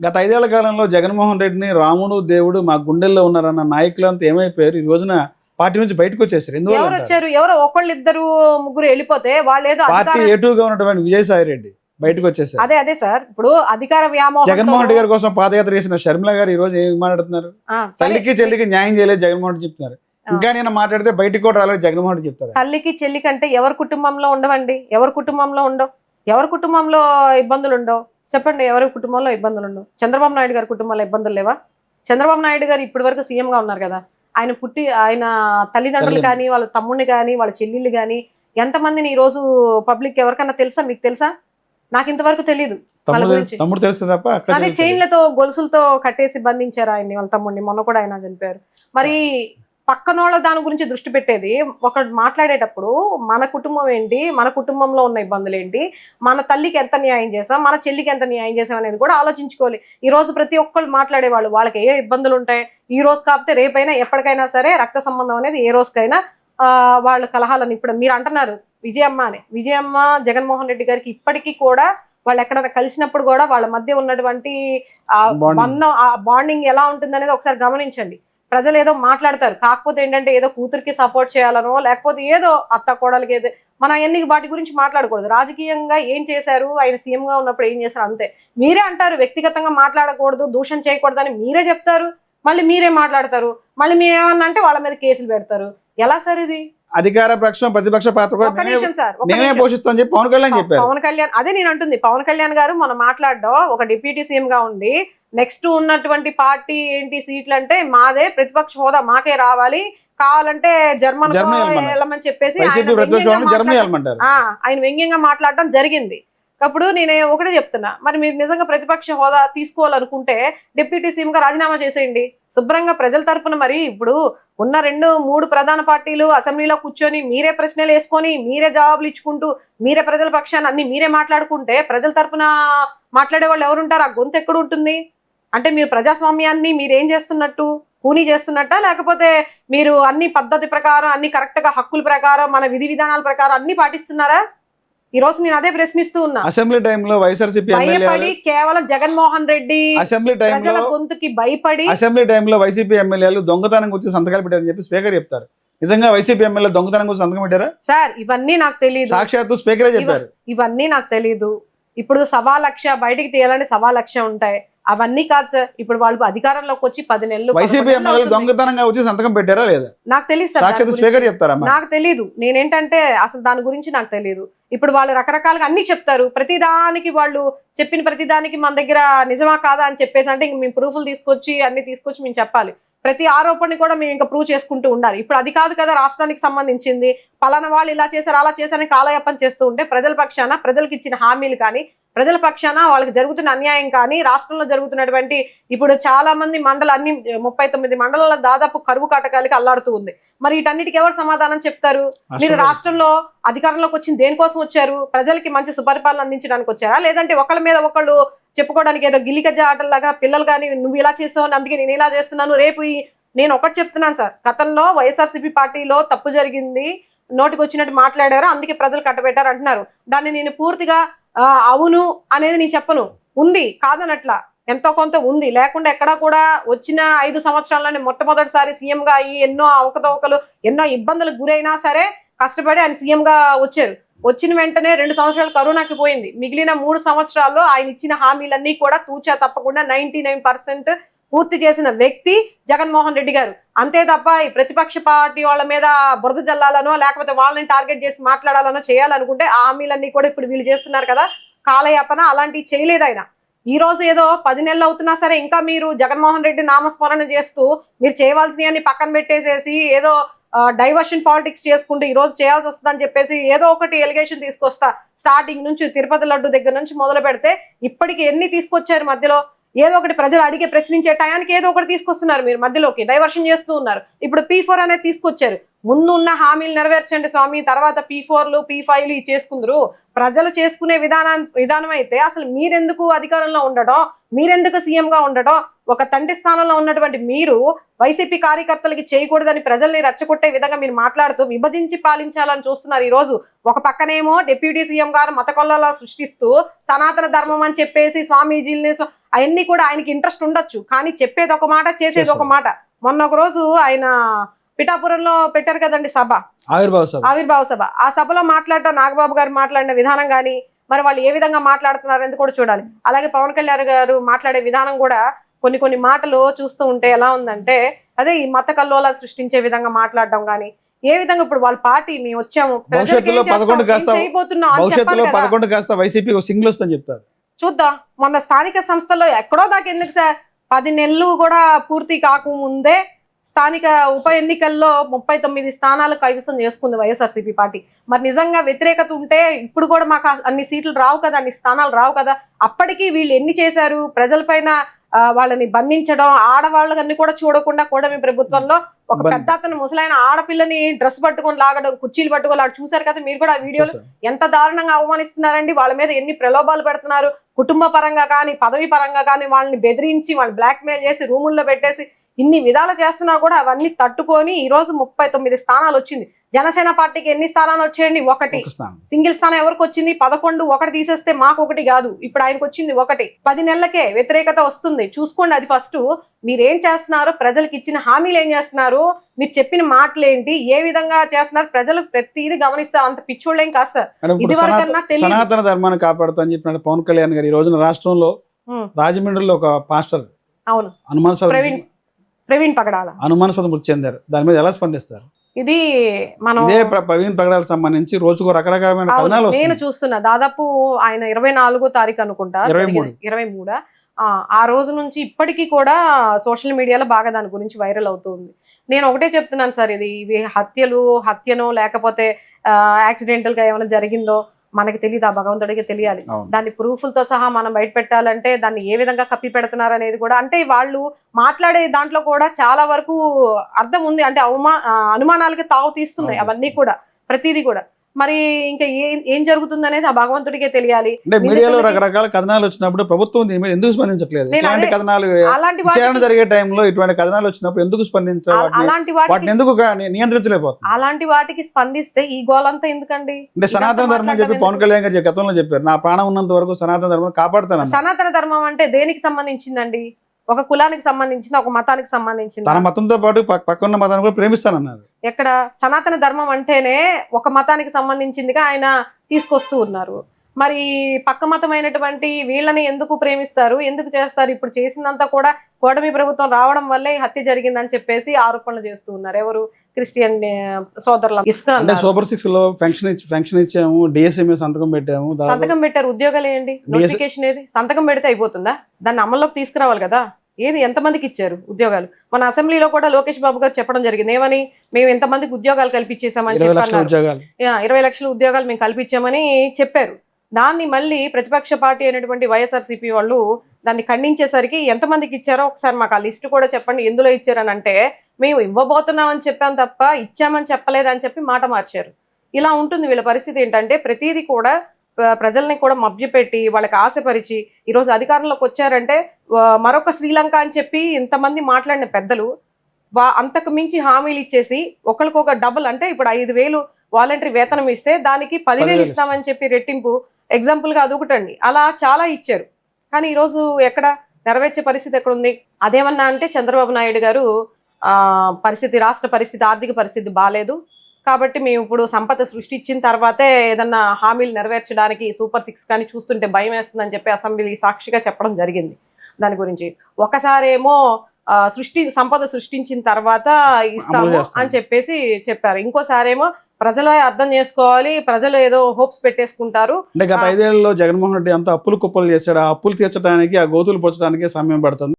గత 5 ఏళ్ల కాలంలో జగన్మోహన్ రెడ్డిని రాముడు, దేవుడు మా గుండెల్లో ఉన్నారన్న నాయకులంతా ఏమైపోయారు? ఈ రోజున పార్టీ నుంచి బయటకు వచ్చేసారు. ఎవరు ఎందువల్ల వచ్చారు? ఎవరో ఒకళ్ళు ఇద్దరు ముగ్గురు వెళ్ళిపోతే వాళ్ళు ఏదో పార్టీ ఏటూగా ఉన్నటువంటి విజయసాయి రెడ్డి బయటకు వచ్చేసారు. అదే సార్, ఇప్పుడు అధికార వ్యామోహం జగన్మోహన్ రెడ్డి గారి కోసం పాదయాత్ర చేసిన షర్మిల గారు ఈ రోజు ఏం మాట్లాడుతున్నారు? తల్లికి చెల్లికి న్యాయం చేయలేదు జగన్మోహన్ రెడ్డి చెప్తున్నారు. ఇంకా నేను మాట్లాడితే బయటికి కూడా రాలేదు జగన్మోహన్ రెడ్డి చెప్తారు. తల్లికి చెల్లి కంటే ఎవరి కుటుంబంలో ఉండవండి? ఎవరి కుటుంబంలో ఉండవు? ఎవరి కుటుంబంలో ఇబ్బందులు ఉండవు? చెప్పండి, ఎవరి కుటుంబంలో ఇబ్బందులు ఉండవు? చంద్రబాబు నాయుడు గారి కుటుంబంలో ఇబ్బందులు లేవా? చంద్రబాబు నాయుడు గారు ఇప్పటి వరకు సీఎంగా ఉన్నారు కదా, ఆయన తల్లిదండ్రులు కానీ, వాళ్ళ తమ్ముడిని కానీ, వాళ్ళ చెల్లెళ్ళు కానీ ఎంతమందిని ఈ రోజు పబ్లిక్ ఎవరికన్నా తెలుసా? మీకు తెలుసా? నాకు ఇంతవరకు తెలియదు. తమ్ముడు తెలుసు తప్ప అదే చైన్లతో గొలుసులతో కట్టేసి బంధించారు ఆయన్ని, వాళ్ళ తమ్ముడిని. మొన్న కూడా ఆయన చనిపోయారు. మరి పక్కనోళ్ళ దాని గురించి దృష్టి పెట్టేది ఒకటి మాట్లాడేటప్పుడు మన కుటుంబం ఏంటి, మన కుటుంబంలో ఉన్న ఇబ్బందులు ఏంటి, మన తల్లికి ఎంత న్యాయం చేసాం, మన చెల్లికి ఎంత న్యాయం చేసాం అనేది కూడా ఆలోచించుకోవాలి. ఈ రోజు ప్రతి ఒక్కళ్ళు మాట్లాడేవాళ్ళు వాళ్ళకి ఏ ఇబ్బందులు ఉంటాయి, ఈ రోజు కాకపోతే రేపైనా ఎప్పటికైనా సరే రక్త సంబంధం అనేది ఏ రోజుకైనా వాళ్ళ కలహాలని. ఇప్పుడు మీరు అంటున్నారు విజయమ్మ అని. విజయమ్మ జగన్మోహన్ రెడ్డి గారికి ఇప్పటికీ కూడా వాళ్ళు ఎక్కడైనా కలిసినప్పుడు కూడా వాళ్ళ మధ్య ఉన్నటువంటి బంధం, ఆ బాండింగ్ ఎలా ఉంటుంది అనేది ఒకసారి గమనించండి. ప్రజలు ఏదో మాట్లాడతారు, కాకపోతే ఏంటంటే ఏదో కూతురికి సపోర్ట్ చేయాలనో లేకపోతే ఏదో అత్త కోడలికి ఏదో మనం ఎన్ని వాటి గురించి మాట్లాడకూడదు. రాజకీయంగా ఏం చేశారు, ఆయన సీఎంగా ఉన్నప్పుడు ఏం చేశారు అంతే. మీరే అంటారు వ్యక్తిగతంగా మాట్లాడకూడదు, దూషణ చేయకూడదు అని మీరే చెప్తారు, మళ్ళీ మీరే మాట్లాడతారు, మళ్ళీ మీరేమన్నా అంటే వాళ్ళ మీద కేసులు పెడతారు. ఎలా సార్ ఇది? అధికార పక్షం ప్రతిపక్ష పాత్ర పోషిస్తామని చెప్పి పవన్ కళ్యాణ్ చెప్పారు. పవన్ కళ్యాణ్ అదే నేను అంటుంది. పవన్ కళ్యాణ్ గారు మనం మాట్లాడడం ఒక డిప్యూటీ సీఎం గా ఉండి నెక్స్ట్ ఉన్నటువంటి పార్టీ ఏంటి సీట్లు అంటే మాదే, ప్రతిపక్ష హోదా మాకే రావాలి, కావాలంటే జర్మన్ వెళ్ళమని చెప్పేసి ఆయన వ్యంగ్యంగా మాట్లాడడం జరిగింది. అప్పుడు నేను ఒకటే చెప్తున్నా, మరి మీరు నిజంగా ప్రతిపక్ష హోదా తీసుకోవాలనుకుంటే డిప్యూటీ సీఎం గా రాజీనామా చేసేయండి శుభ్రంగా ప్రజల తరపున. మరి ఇప్పుడు ఉన్న 2-3 ప్రధాన పార్టీలు అసెంబ్లీలో కూర్చొని మీరే ప్రశ్నలు వేసుకొని మీరే జవాబులు ఇచ్చుకుంటూ మీరే ప్రజల పక్షాన్ని అన్ని మీరే మాట్లాడుకుంటే ప్రజల తరపున మాట్లాడే వాళ్ళు ఎవరుంటారు? ఆ గొంతు ఎక్కడ ఉంటుంది? అంటే మీరు ప్రజాస్వామ్యాన్ని మీరేం చేస్తున్నట్టు, కూనీ చేస్తున్నట్టా, లేకపోతే మీరు అన్ని పద్ధతి ప్రకారం అన్ని కరెక్ట్ గా హక్కుల ప్రకారం మన విధి విధానాల ప్రకారం అన్ని పాటిస్తున్నారా? ఈ రోజు నేను అదే ప్రశ్నిస్తూ ఉన్నా. అసెంబ్లీ టైంలో వైఎస్ఆర్సీపీ భయపడి కేవలం జగన్మోహన్ రెడ్డి ప్రజల గొంతుకి భయపడి అసెంబ్లీ టైంలో వైసీపీ ఎమ్మెల్యేలు దొంగతనం గురించి సంతకాలు పెట్టారని చెప్పి స్పీకర్ చెప్తారు. నిజంగా వైసీపీ ఎమ్మెల్యే దొంగతనం గురించి సంతకం పెట్టారా? సార్ ఇవన్నీ నాకు తెలియదు, సాక్షాత్తు స్పీకరే చెప్పారు. ఇవన్నీ నాకు తెలియదు. ఇప్పుడు 1,00,000 బయటికి తీయాలంటే 1,00,000 ఉంటాయి, అవన్నీ కాదు సార్. ఇప్పుడు వాళ్ళు అధికారంలోకి వచ్చి 10 నెలలు వైసీపీ ఎమ్మెల్యేలు దొంగతనంగా వచ్చి సంతకం పెట్టారా లేదా నాకు తెలియదు సార్. స్పీకర్ చెప్తారా? నాకు తెలియదు. నేనేంటంటే అసలు దాని గురించి నాకు తెలియదు. ఇప్పుడు వాళ్ళు రకరకాలుగా అన్ని చెప్తారు, ప్రతిదానికి వాళ్ళు చెప్పిన ప్రతిదానికి మన దగ్గర నిజమా కాదా అని చెప్పేసి అంటే ఇంక మేము ప్రూఫ్లు తీసుకొచ్చి అన్ని తీసుకొచ్చి మేము చెప్పాలి. ప్రతి ఆరోపణని కూడా మేము ఇంకా ప్రూవ్ చేసుకుంటూ ఉండాలి. ఇప్పుడు అది కాదు కదా రాష్ట్రానికి సంబంధించింది, పలానా వాళ్ళు ఇలా చేశారు అలా చేశారని కాలయాపన చేస్తూ ఉంటే ప్రజల పక్షాన ప్రజలకు ఇచ్చిన హామీలు కానీ, ప్రజల పక్షాన వాళ్ళకి జరుగుతున్న అన్యాయం కానీ, రాష్ట్రంలో జరుగుతున్నటువంటి ఇప్పుడు చాలా మంది మండలాన్ని 39 మండలాల దాదాపు కరువు కాటకాలకి అల్లాడుతూ ఉంది. మరి వీటన్నిటికి ఎవరు సమాధానం చెప్తారు? మీరు రాష్ట్రంలో అధికారంలోకి వచ్చింది దేనికోసం వచ్చారు? ప్రజలకి మంచి సుపరిపాలన అందించడానికి వచ్చారా, లేదంటే ఒకళ్ళ మీద ఒకళ్ళు చెప్పుకోవడానికి ఏదో గిల్లికజ్జ ఆటల్లాగా పిల్లలు కానీ నువ్వు ఇలా చేసావు అందుకే నేను ఇలా చేస్తున్నాను రేపు నేను ఒకటి చెప్తున్నాను సార్, గతంలో వైఎస్ఆర్సీపీ పార్టీలో తప్పు జరిగింది, నోటికి వచ్చినట్టు మాట్లాడారు, అందుకే ప్రజలు కట్టబెట్టారు అంటున్నారు. దాన్ని నేను పూర్తిగా అవును అనేది నేను చెప్పను, ఉంది కాదనట్లా ఎంతో కొంత ఉంది, లేకుండా ఎక్కడా కూడా వచ్చిన 5 సంవత్సరాల్లోనే మొట్టమొదటిసారి సీఎంగా అయ్యి ఎన్నో అవకతవకలు ఎన్నో ఇబ్బందులకు గురైనా సరే కష్టపడి ఆయన సీఎంగా వచ్చారు. వచ్చిన వెంటనే 2 సంవత్సరాలు కరోనాకి పోయింది, మిగిలిన 3 సంవత్సరాల్లో ఆయన ఇచ్చిన హామీలన్నీ కూడా తూచా తప్పకుండా 99% పూర్తి చేసిన వ్యక్తి జగన్మోహన్ రెడ్డి గారు. అంతే తప్ప ఈ ప్రతిపక్ష పార్టీ వాళ్ళ మీద బురద జల్లాలనో లేకపోతే వాళ్ళని టార్గెట్ చేసి మాట్లాడాలనో చేయాలనుకుంటే ఆ హామీలన్నీ కూడా ఇప్పుడు వీళ్ళు చేస్తున్నారు కదా కాలయాపన, అలాంటివి చేయలేదు ఆయన. ఈ రోజు ఏదో 10 నెలలు అవుతున్నా సరే ఇంకా మీరు జగన్మోహన్ రెడ్డి నామస్మరణ చేస్తూ మీరు చేయవలసినవన్నీ పక్కన పెట్టేసేసి ఏదో డైవర్షన్ పాలిటిక్స్ చేసుకుంటూ ఈ రోజు చేయాల్సి వస్తుందని చెప్పేసి ఏదో ఒకటి ఎలిగేషన్ తీసుకొస్తా. స్టార్టింగ్ నుంచి తిరుపతి లడ్డు దగ్గర నుంచి మొదలు పెడితే ఇప్పటికి ఎన్ని తీసుకొచ్చారు మధ్యలో? ఏదో ఒకటి ప్రజలు అడిగే ప్రశ్నించే టయానికి ఏదో ఒకటి తీసుకొస్తున్నారు, మీరు మధ్యలోకి డైవర్షన్ చేస్తూ ఉన్నారు. ఇప్పుడు P4 అనేది తీసుకొచ్చారు, ముందు ఉన్న హామీలు నెరవేర్చండి స్వామి, తర్వాత P4లు P5లు చేసుకుందరు. ప్రజలు చేసుకునే విధానం అయితే అసలు మీరెందుకు అధికారంలో ఉండడం, మీరెందుకు సీఎంగా ఉండడం? ఒక తండ్రి స్థానంలో ఉన్నటువంటి మీరు వైసీపీ కార్యకర్తలకి చేయకూడదని ప్రజల్ని రెచ్చగొట్టే విధంగా మీరు మాట్లాడుతూ విభజించి పాలించాలని చూస్తున్నారు. ఈ రోజు ఒక పక్కనేమో డిప్యూటీ సీఎం గారు మత కొల్లలా సృష్టిస్తూ సనాతన ధర్మం అని చెప్పేసి స్వామీజీల్ని అవన్నీ కూడా ఆయనకి ఇంట్రెస్ట్ ఉండొచ్చు, కానీ చెప్పేది ఒక మాట చేసేది ఒక మాట. మొన్న ఒక రోజు ఆయన పిఠాపురంలో పెట్టారు కదండి సభ, ఆవిర్భావ సభ. ఆ సభలో మాట్లాడటం నాగబాబు గారు మాట్లాడిన విధానం కానీ మరి వాళ్ళు ఏ విధంగా మాట్లాడుతున్నారని కూడా చూడాలి. అలాగే పవన్ కళ్యాణ్ గారు మాట్లాడే విధానం కూడా కొన్ని మాటలు చూస్తూ ఉంటే ఎలా ఉందంటే అదే ఈ మత కల్లోలా సృష్టించే విధంగా మాట్లాడడం కానీ, ఏ విధంగా ఇప్పుడు వాళ్ళ పార్టీ మేము వచ్చాము భవిష్యత్తులో 11 కాస్త వైసీపీ సింగిల్ వస్తుందని చెప్తారు. చూద్దాం. మొన్న స్థానిక సంస్థల్లో ఎక్కడో దాకా ఎందుకు సార్ 10 నెలలు కూడా పూర్తి కాకముందే స్థానిక ఉప ఎన్నికల్లో 39 స్థానాలు కైవసం చేసుకుంది వైఎస్ఆర్సీపీ పార్టీ. మరి నిజంగా వ్యతిరేకత ఉంటే ఇప్పుడు కూడా మాకు అన్ని సీట్లు రావు కదా, అన్ని స్థానాలు రావు కదా. అప్పటికీ వీళ్ళు ఎన్ని చేశారు ప్రజలపైన, వాళ్ళని బంధించడం, ఆడవాళ్ళని కూడా చూడకుండా కూడా మీ ప్రభుత్వంలో ఒక పెద్ద అతను ముసలైన ఆడపిల్లని డ్రెస్ పట్టుకొని లాగడం, కుర్చీలు పట్టుకొని లాగడం చూసారు కదా మీరు కూడా. ఆ వీడియోలు ఎంత దారుణంగా అవమానిస్తున్నారండి, వాళ్ళ మీద ఎన్ని ప్రలోభాలు పెడుతున్నారు, కుటుంబ పరంగా కానీ పదవి పరంగా కానీ వాళ్ళని బెదిరించి వాళ్ళు బ్లాక్ మెయిల్ చేసి రూముల్లో పెట్టేసి ఇన్ని విధాలు చేస్తున్నా కూడా అవన్నీ తట్టుకొని ఈ రోజు 39 స్థానాలు వచ్చింది. జనసేన పార్టీకి ఎన్ని స్థానాలు వచ్చాయండి? 1 సింగిల్ స్థానం ఎవరికి వచ్చింది? 11. 1 తీసేస్తే మాకు 1 కాదు, ఇప్పుడు ఆయనకు వచ్చింది 1. 10 నెలలకే వ్యతిరేకత వస్తుంది. చూసుకోండి. అది ఫస్ట్ మీరేం చేస్తున్నారు, ప్రజలకు ఇచ్చిన హామీలు ఏం చేస్తున్నారు, మీరు చెప్పిన మాటలు ఏంటి, ఏ విధంగా చేస్తున్నారు, ప్రజలు ప్రతిదీ గమనిస్తారు. అంత పిచ్చోళ్ళేం కాదు సార్. ఇది వరకన్నా సనాతన ధర్మాన్ని కాపాడుతా అని చెప్పిన పవన్ కళ్యాణ్ గారు ఈ రోజున రాష్ట్రంలో రాజమండ్రిలో ఒక పాస్టర్ అవును ప్రవీణ్ పగడాల అనుమానాస్పద మృతి చెందారు. దాని మీద ఎలా స్పందిస్తారు? ఇది మనం ఇదే ప్రవీణ్ పగడాలకు సంబంధించి రోజుకు రకరకాలమైన కథనాలు నేను చూస్తున్నా. దాదాపు ఆయన 24వ తారీఖు అనుకుంటా, 23 ఆ రోజు నుంచి ఇప్పటికీ కూడా సోషల్ మీడియాలో బాగా దాని గురించి వైరల్ అవుతుంది. నేను ఒకటే చెప్తున్నాను సార్, ఇవి హత్యనో లేకపోతే యాక్సిడెంటల్ గా ఏమైనా జరిగిందో మనకి తెలియదు, ఆ భగవంతుడికి తెలియాలి. దాన్ని ప్రూఫ్లతో సహా మనం బయట పెట్టాలంటే దాన్ని ఏ విధంగా కప్పి పెడుతున్నారు అనేది కూడా, అంటే వాళ్ళు మాట్లాడే దాంట్లో కూడా చాలా వరకు అర్థం ఉంది. అంటే అనుమానాలకి తావు తీస్తున్నాయి అవన్నీ కూడా, ప్రతిదీ కూడా. మరి ఇంకా ఏం జరుగుతుంది అనేది ఆ భగవంతుడికే తెలియాలి. అంటే మీడియాలో రకరకాల కథనాలు వచ్చినప్పుడు ప్రభుత్వం దీని మీద ఎందుకు స్పందించట్లేదు? ఇలాంటి కథనాలు విచారణ జరిగే టైంలో ఇటువంటి కథనాలు వచ్చినప్పుడు ఎందుకు స్పందించాలి? వాటిని ఎందుకు నియంత్రించలేకపోతుంది? అలాంటి వాటికి స్పందిస్తే ఈ గోలంతా ఎందుకండి? అంటే సనాతన ధర్మం చెప్పి పవన్ కళ్యాణ్ గారు గతంలో చెప్పారు, నా ప్రాణం ఉన్నంత వరకు సనాతన ధర్మం కాపాడుతాను. సనాతన ధర్మం అంటే దేనికి సంబంధించిందండి? ఒక కులానికి సంబంధించిన, ఒక మతానికి సంబంధించిన, తన మతంతో పాటు పక్కన్న మతాన్ని కూడా ప్రేమిస్తానన్నారు. ఎక్కడ సనాతన ధర్మం అంటేనే ఒక మతానికి సంబంధించిందిగా ఆయన తీసుకొస్తూ ఉన్నారు. మరి పక్క మతమైనటువంటి వీళ్ళని ఎందుకు ప్రేమిస్తారు, ఎందుకు చేస్తారు? ఇప్పుడు చేసిందంతా కూడా కూటమి ప్రభుత్వం రావడం వల్లే హత్య జరిగిందని చెప్పేసి ఆరోపణలు చేస్తూ ఉన్నారు. ఎవరు? క్రిస్టియన్ సోదరులు. సూపర్ 6 లో ఫంక్షన్ ఇచ్చాము, డిఎస్ఎంఏ సంతకం పెట్టారు. ఉద్యోగాలు ఏంటి? నోటిఫికేషన్ ఏది? సంతకం పెడితే అయిపోతుందా? దాన్ని అమల్లోకి తీసుకురావాలి కదా. ఏది ఎంతమందికి ఇచ్చారు ఉద్యోగాలు? మన అసెంబ్లీలో కూడా లోకేష్ బాబు గారు చెప్పడం జరిగింది. ఏమని? మేము ఎంతమందికి ఉద్యోగాలు కల్పించేసామని చెప్పారు. 20 లక్షల ఉద్యోగాలు మేము కల్పించామని చెప్పారు. దాన్ని మళ్ళీ ప్రతిపక్ష పార్టీ అయినటువంటి వైఎస్ఆర్సీపీ వాళ్ళు దాన్ని ఖండించేసరికి ఎంతమందికి ఇచ్చారో ఒకసారి మాకు ఆ లిస్టు కూడా చెప్పండి, ఎందులో ఇచ్చారని. అంటే మేము ఇవ్వబోతున్నామని చెప్పాం తప్ప ఇచ్చామని చెప్పలేదని చెప్పి మాట మార్చారు. ఇలా ఉంటుంది వీళ్ళ పరిస్థితి. ఏంటంటే ప్రతిదీ కూడా ప్రజల్ని కూడా మభ్యపెట్టి వాళ్ళకి ఆశపరిచి ఈరోజు అధికారంలోకి వచ్చారంటే మరొక శ్రీలంక అని చెప్పి ఇంతమంది మాట్లాడిన పెద్దలు అంతకు మించి హామీలు ఇచ్చేసి ఒకరికొక డబుల్, అంటే ఇప్పుడు 5,000 వాలంటరీ వేతనం ఇస్తే దానికి 10,000 ఇస్తామని చెప్పి రెట్టింపు, ఎగ్జాంపుల్ గా అదొకటండి. అలా చాలా ఇచ్చారు, కానీ ఈరోజు ఎక్కడ నెరవేర్చే పరిస్థితి ఎక్కడుంది? అదేమన్నా అంటే చంద్రబాబు నాయుడు గారు రాష్ట్ర పరిస్థితి, ఆర్థిక పరిస్థితి బాగాలేదు కాబట్టి మేము ఇప్పుడు సంపద సృష్టించిన తర్వాతే ఏదన్నా హామీలు నెరవేర్చడానికి సూపర్ 6 కానీ చూస్తుంటే భయం వేస్తుందని చెప్పి అసెంబ్లీ సాక్షిగా చెప్పడం జరిగింది. దాని గురించి ఒకసారేమో సంపద సృష్టించిన తర్వాత ఇస్తాము అని చెప్పేసి చెప్పారు, ఇంకోసారేమో ప్రజలే అర్థం చేసుకోవాలి, ప్రజలు ఏదో హోప్స్ పెట్టేసుకుంటారు. అంటే గత 5 ఏళ్లలో జగన్మోహన్ రెడ్డి అంతా అప్పులు కుప్పలు చేశాడు. ఆ అప్పులు తీర్చడానికి, ఆ గోతులు పొచ్చడానికి సమయం పడుతుంది.